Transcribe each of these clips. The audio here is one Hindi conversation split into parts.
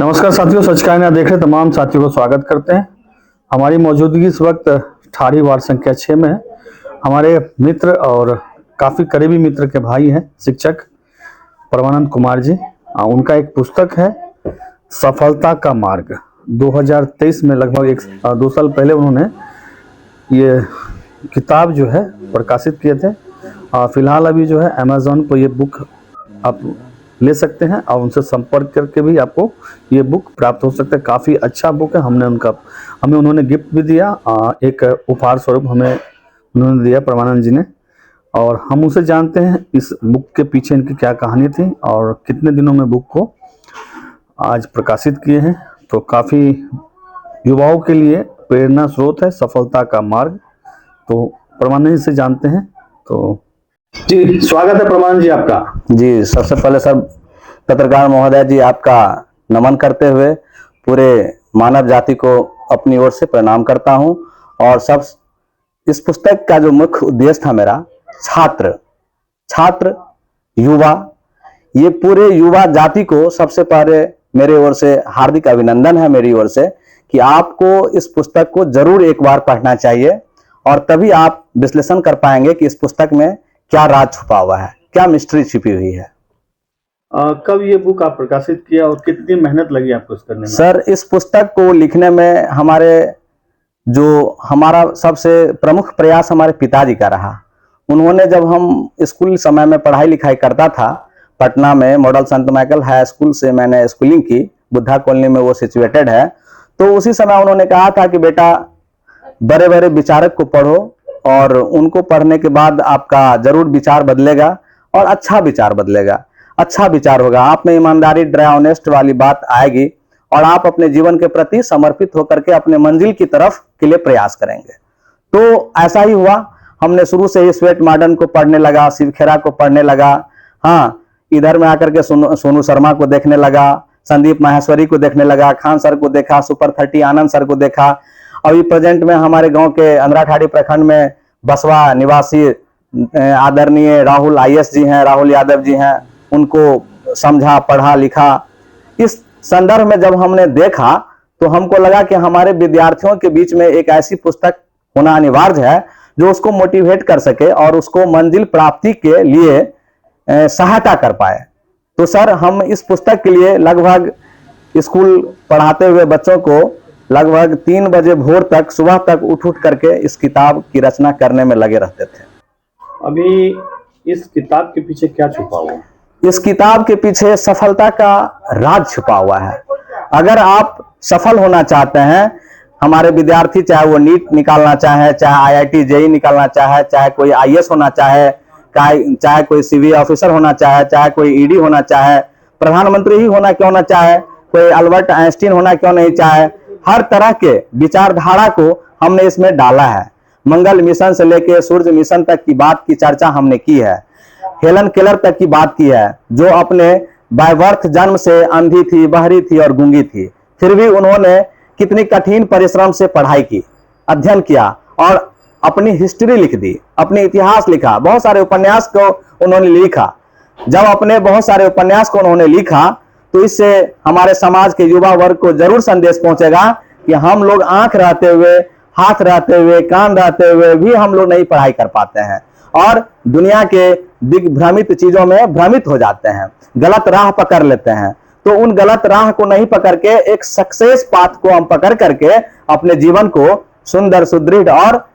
नमस्कार साथियों, सच का आईना देख रहे तमाम साथियों को स्वागत करते हैं। हमारी मौजूदगी इस वक्त ठाड़ी वार्ड संख्या 6 में है। हमारे मित्र और काफ़ी करीबी मित्र के भाई हैं शिक्षक परमानंद कुमार जी। उनका एक पुस्तक है सफलता का मार्ग। 2023 में लगभग 2 साल पहले उन्होंने ये किताब जो है प्रकाशित किए थे। फिलहाल अभी जो है अमेज़ॉन पर ये बुक आप ले सकते हैं और उनसे संपर्क करके भी आपको ये बुक प्राप्त हो सकता है। काफ़ी अच्छा बुक है। हमें उन्होंने गिफ्ट भी दिया, एक उपहार स्वरूप हमें उन्होंने दिया परमानंद जी ने। और हम उसे जानते हैं इस बुक के पीछे इनकी क्या कहानी थी और कितने दिनों में बुक को आज प्रकाशित किए हैं। तो काफ़ी युवाओं के लिए प्रेरणा स्रोत है सफलता का मार्ग। तो परमानंद जी से जानते हैं। तो जी स्वागत है परमानंद जी आपका। जी, सबसे पहले सब पत्रकार महोदय जी आपका नमन करते हुए पूरे मानव जाति को अपनी ओर से प्रणाम करता हूं। और सब इस पुस्तक का जो मुख्य उद्देश्य था मेरा छात्र युवा, ये पूरे युवा जाति को सबसे पहले मेरे ओर से हार्दिक अभिनंदन है मेरी ओर से कि आपको इस पुस्तक को जरूर एक बार पढ़ना चाहिए और तभी आप विश्लेषण कर पाएंगे कि इस पुस्तक में क्या राज छुपा हुआ है, क्या मिस्ट्री छिपी हुई है। कब ये बुक आप प्रकाशित किया और कितनी मेहनत लगी आपको इस करने में? सर, इस पुस्तक को लिखने में हमारा सबसे प्रमुख प्रयास हमारे पिताजी का रहा। उन्होंने, जब हम स्कूल समय में पढ़ाई लिखाई करता था पटना में मॉडल संत माइकल हाई स्कूल से मैंने स्कूलिंग की, बुद्धा कॉलोनी में वो सिचुएटेड है। तो उसी समय उन्होंने कहा था कि बेटा बड़े बड़े विचारक को पढ़ो और उनको पढ़ने के बाद आपका जरूर विचार बदलेगा और अच्छा विचार बदलेगा, अच्छा विचार होगा, आप में ईमानदारी ड्राई ऑनेस्ट वाली बात आएगी और आप अपने जीवन के प्रति समर्पित होकर के अपने मंजिल की तरफ के लिए प्रयास करेंगे। तो ऐसा ही हुआ। हमने शुरू से ही स्वेट मॉडर्न को पढ़ने लगा, शिव खेरा को पढ़ने लगा। हाँ, इधर में आकर के सोनू शर्मा को देखने लगा, संदीप माहेश्वरी को देखने लगा, खान सर को देखा, सुपर 30 आनंद सर को देखा। अभी प्रेजेंट में हमारे गांव के अंधराठाड़ी प्रखंड में बसवा निवासी आदरणीय राहुल IAS जी हैं, राहुल यादव जी हैं, उनको समझा, पढ़ा, लिखा। इस संदर्भ में जब हमने देखा तो हमको लगा कि हमारे विद्यार्थियों के बीच में एक ऐसी पुस्तक होना अनिवार्य है जो उसको मोटिवेट कर सके और उसको मंजिल प्राप्ति के लिए सहायता कर पाए। तो सर, हम इस पुस्तक के लिए लगभग स्कूल पढ़ाते हुए बच्चों को लगभग 3 बजे भोर तक, सुबह तक उठ करके इस किताब की रचना करने में लगे रहते थे। अभी इस किताब के पीछे क्या छुपा हुआ है? इस किताब के पीछे सफलता का राज छुपा हुआ है। अगर आप सफल होना चाहते हैं, हमारे विद्यार्थी चाहे वो नीट निकालना चाहे, चाहे IIT JEE निकालना चाहे, चाहे कोई IAS होना चाहे, चाहे कोई CV ऑफिसर होना चाहे, चाहे कोई ED होना चाहे, प्रधानमंत्री ही होना क्यों ना चाहे, कोई अल्बर्ट आइंस्टीन होना क्यों नहीं चाहे, हर तरह के विचारधारा को हमने इसमें डाला है। मंगल मिशन से लेके सूर्य मिशन तक की बात की चर्चा हमने की है। हेलन केलर तक की बात की है, जो अपने बाय बर्थ जन्म से अंधी थी, बहरी थी और गूंगी थी, फिर भी उन्होंने कितनी कठिन परिश्रम से पढ़ाई की, अध्ययन किया और अपनी हिस्ट्री लिख दी, अपनी इतिहास लिखा, बहुत सारे उपन्यास को उन्होंने लिखा। जब अपने बहुत सारे उपन्यास को उन्होंने लिखा तो इससे हमारे समाज के युवा वर्ग को जरूर संदेश पहुंचेगा कि हम लोग आंख रहते हुए, हाथ रहते हुए, कान रहते हुए भी हम लोग नहीं पढ़ाई कर पाते हैं और दुनिया के दिग्भ्रमित चीजों में भ्रमित हो जाते हैं, गलत राह पकड़ लेते हैं। तो उन गलत राह को नहीं पकड़ के एक सक्सेस पाथ को हम पकड़ करके अपने जीवन को सुंदर, सुदृढ़ और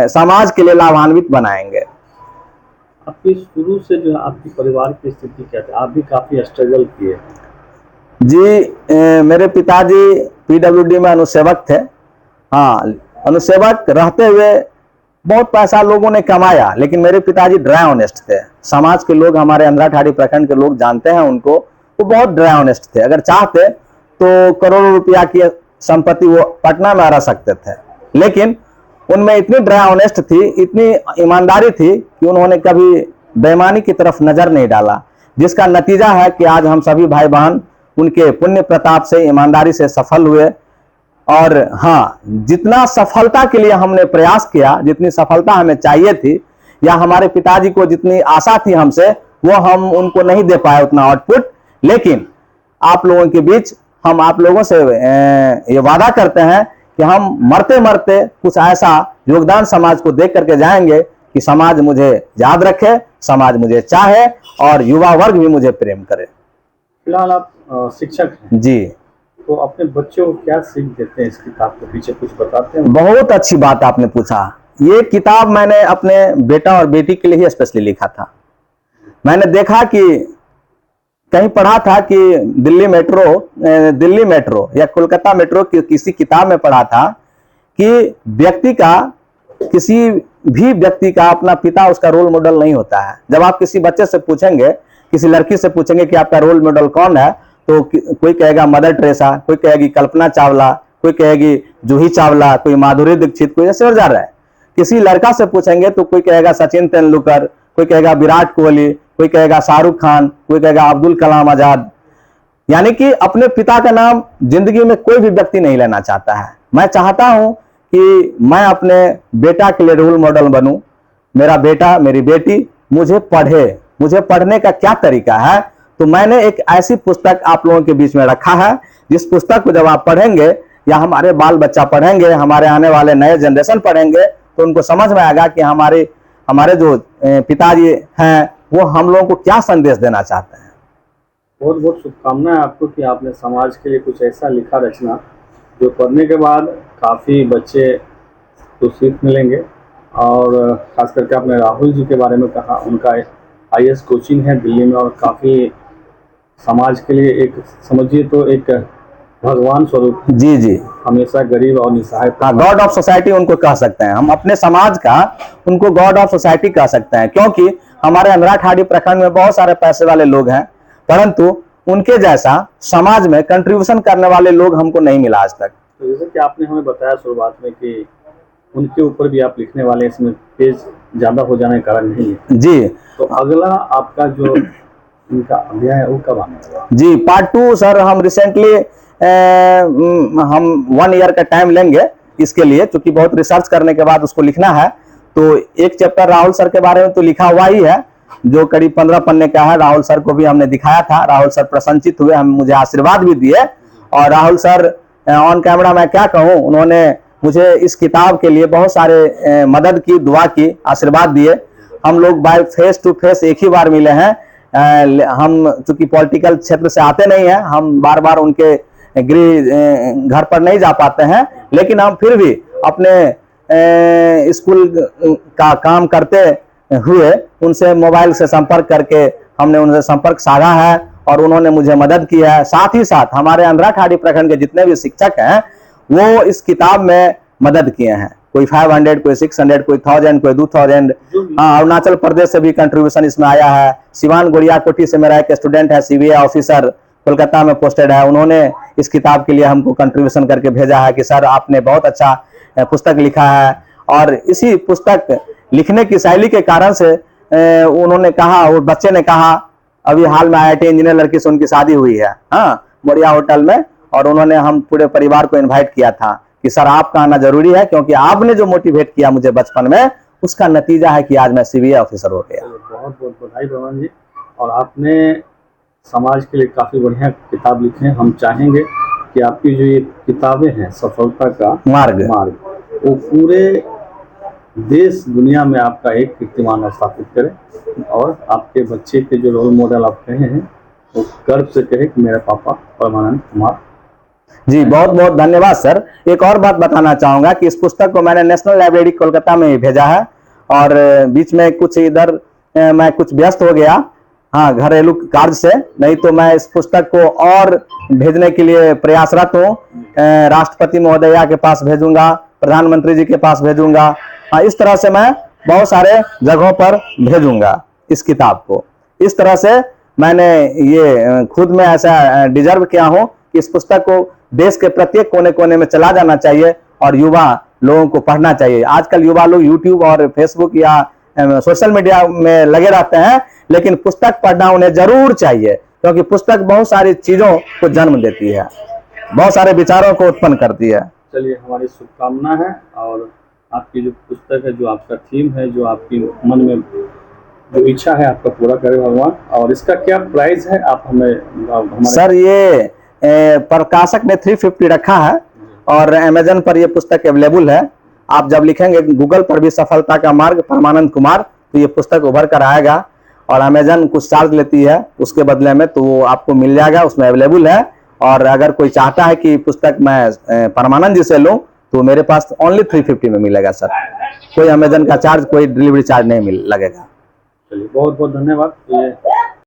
समाज के लिए लाभान्वित बनाएंगे। आपकी शुरू से जो है आपकी परिवार की स्थिति क्या थी? आप भी काफी स्ट्रगल किए। जी, मेरे पिताजी PWD में अनुसेवक थे। हाँ, अनुसेवक रहते हुए बहुत पैसा लोगों ने कमाया, लेकिन मेरे पिताजी ड्राई ऑनेस्ट थे। समाज के लोग, हमारे अंधराठाड़ी प्रखंड के लोग जानते हैं उनको, वो बहुत ड्राई ऑनेस्ट थे। अगर चाहते तो करोड़ों रुपया की संपत्ति वो पटना में रह सकते थे, लेकिन उनमें इतनी ड्राई ऑनेस्ट थी, इतनी ईमानदारी थी कि उन्होंने कभी बेईमानी की तरफ नजर नहीं डाला, जिसका नतीजा है कि आज हम सभी भाई बहन उनके पुण्य प्रताप से, ईमानदारी से सफल हुए। और हाँ, जितना सफलता के लिए हमने प्रयास किया, जितनी सफलता हमें चाहिए थी या हमारे पिताजी को जितनी आशा थी हमसे, वो हम उनको नहीं दे पाए उतना आउटपुट। लेकिन आप लोगों के बीच हम आप लोगों से ये वादा करते हैं कि हम मरते मरते कुछ ऐसा योगदान समाज को देख करके जाएंगे कि समाज मुझे याद रखे, समाज मुझे चाहे और युवा वर्ग भी मुझे प्रेम करे। फिलहाल आप शिक्षक हैं, जी, तो अपने बच्चों को क्या सीख देते हैं इस किताब के पीछे, कुछ बताते हैं? बहुत अच्छी बात आपने पूछा। ये किताब मैंने अपने बेटा और बेटी के लिए ही स्पेशली लिखा था। मैंने देखा कि कहीं पढ़ा था कि दिल्ली मेट्रो या कोलकाता मेट्रो की किसी किताब में पढ़ा था कि किसी भी व्यक्ति का अपना पिता उसका रोल मॉडल नहीं होता है। जब आप किसी बच्चे से पूछेंगे, किसी लड़की से पूछेंगे कि आपका रोल मॉडल कौन है, तो कोई कहेगा मदर टेरेसा, कोई कहेगी कल्पना चावला, कोई कहेगी जूही चावला, कोई माधुरी दीक्षित, कोई ऐसे और जा रहा है। किसी लड़का से पूछेंगे तो कोई कहेगा सचिन तेंदुलकर, कोई कहेगा विराट कोहली, कोई कहेगा शाहरुख खान, कोई कहेगा अब्दुल कलाम आजाद। यानी कि अपने पिता का नाम जिंदगी में कोई भी व्यक्ति नहीं लेना चाहता है। मैं चाहता हूं कि मैं अपने बेटा के लिए रोल मॉडल बनूं। मेरा बेटा, मेरी बेटी मुझे पढ़ने का क्या तरीका है, तो मैंने एक ऐसी पुस्तक आप लोगों के बीच में रखा है, जिस पुस्तक को जब आप पढ़ेंगे या हमारे बाल बच्चा पढ़ेंगे, हमारे आने वाले नए जनरेशन पढ़ेंगे, तो उनको समझ में आएगा कि हमारे जो पिताजी हैं वो हम लोगों को क्या संदेश देना चाहते हैं। बहुत बहुत शुभकामनाएं आपको कि आपने समाज के लिए कुछ ऐसा लिखा रचना जो पढ़ने के बाद काफ़ी बच्चे को सीख मिलेंगे। और खास करके आपने राहुल जी के बारे में कहा, उनका IAS कोचिंग है दिल्ली में और काफ़ी समाज के लिए एक समझिए तो एक भगवान स्वरूप, जी जी, हमेशा गरीब और निसहाय, गॉड ऑफ सोसाइटी उनको कह सकते हैं। हम अपने समाज का उनको गॉड ऑफ सोसाइटी कह सकते हैं, क्योंकि हमारे अंधरा ठाड़ी प्रखंड में बहुत सारे पैसे वाले लोग हैं, परंतु उनके जैसा समाज में कंट्रीब्यूशन करने वाले लोग हमको नहीं मिला आज तक। तो जैसे कि आपने हमें बताया शुरुआत में कि उनके ऊपर भी आप लिखने वाले, इसमें पेज ज़्यादा हो जाने का कारण नहीं है जी। तो अगला आपका जो इनका अध्याय है वो कब आने वाला? जी, पार्ट 2 सर हम रिसेंटली हम 1 ईयर का टाइम लेंगे इसके लिए, क्योंकि बहुत रिसर्च करने के बाद उसको लिखना है। तो एक चैप्टर राहुल सर के बारे में तो लिखा हुआ ही है, जो करीब 15 पन्ने का है। राहुल सर को भी हमने दिखाया था, राहुल सर प्रसन्नचित हुए, मुझे आशीर्वाद भी दिए। और राहुल सर ऑन कैमरा मैं क्या कहूँ, उन्होंने मुझे इस किताब के लिए बहुत सारे मदद की, दुआ की, आशीर्वाद दिए। हम लोग बाय फेस टू फेस एक ही बार मिले हैं। हम चूंकि पॉलिटिकल क्षेत्र से आते नहीं हैं, हम बार बार उनके गृह घर पर नहीं जा पाते हैं, लेकिन हम फिर भी अपने स्कूल का काम करते हुए उनसे मोबाइल से संपर्क करके हमने उनसे संपर्क साधा है और उन्होंने मुझे मदद की है। साथ ही साथ हमारे अंधरा ठाड़ी प्रखंड के जितने भी शिक्षक हैं वो इस किताब में मदद किए हैं। कोई 500, कोई 600, कोई 1000, कोई 2000। हाँ, अरुणाचल प्रदेश से भी कंट्रीब्यूशन इसमें आया है। सिवान गोड़िया कोठी से मेरा एक स्टूडेंट है, CBI ऑफिसर, कोलकाता में पोस्टेड है। उन्होंने इस किताब के लिए हमको कंट्रीब्यूशन करके भेजा है कि सर आपने बहुत अच्छा पुस्तक लिखा है। और इसी पुस्तक लिखने की शैली के कारण से उन्होंने कहा, वो बच्चे ने कहा, अभी हाल में IIT इंजीनियर लड़की से उनकी शादी हुई है, हाँ, मोरिया होटल में। और उन्होंने हम पूरे परिवार को इनवाइट किया था कि सर आपका आना जरूरी है, क्योंकि आपने जो मोटिवेट किया मुझे बचपन में, उसका नतीजा है कि आज मैं CBI ऑफिसर हो गया। बहुत बहुत बधाई भगवान जी। और आपने समाज के लिए काफ़ी बढ़िया किताब लिखे हैं। हम चाहेंगे कि आपकी जो ये किताबें हैं सफलता का मार्ग, वो पूरे देश दुनिया में आपका एक कीर्तिमान स्थापित करें और आपके बच्चे के जो रोल मॉडल आप कहे हैं वो गर्व से कहे कि मेरे पापा परमानंद कुमार। जी, बहुत बहुत धन्यवाद सर। एक और बात बताना चाहूंगा कि इस पुस्तक को मैंने नेशनल लाइब्रेरी कोलकाता में ही भेजा है और बीच में कुछ इधर मैं कुछ व्यस्त हो गया, हाँ, घरेलू कार्य से, नहीं तो मैं इस पुस्तक को और भेजने के लिए प्रयासरत हूँ। राष्ट्रपति महोदया के पास भेजूंगा, प्रधानमंत्री जी के पास भेजूंगा, हाँ, इस तरह से मैं बहुत सारे जगहों पर भेजूंगा इस किताब को। इस तरह से मैंने ये खुद में ऐसा डिजर्व किया हूँ कि इस पुस्तक को देश के प्रत्येक कोने कोने में चला जाना चाहिए और युवा लोगों को पढ़ना चाहिए। आजकल युवा लोग YouTube और Facebook या सोशल मीडिया में लगे रहते हैं, लेकिन पुस्तक पढ़ना उन्हें जरूर चाहिए, क्योंकि पुस्तक बहुत सारी चीजों को जन्म देती है, बहुत सारे विचारों को उत्पन्न करती है। चलिए, हमारी शुभकामना है और आपकी जो पुस्तक है, जो आपका थीम है, जो आपकी मन में जो इच्छा है, आपका पूरा करे भगवान। और इसका क्या प्राइस है, आप हमें सर ये प्रकाशक ने 350 रखा है और अमेजन पर ये पुस्तक अवेलेबल है। आप जब लिखेंगे गूगल पर भी सफलता का मार्ग परमानंद कुमार तो ये पुस्तक उभर कर आएगा। और अमेजन कुछ चार्ज लेती है उसके बदले में, तो वो आपको मिल जाएगा, उसमें अवेलेबल है। और अगर कोई चाहता है कि पुस्तक मैं परमानंद जी से लूँ तो मेरे पास ओनली 350 में मिलेगा सर। कोई अमेजन का चार्ज, कोई डिलीवरी चार्ज नहीं लगेगा। चलिए बहुत बहुत धन्यवाद। ये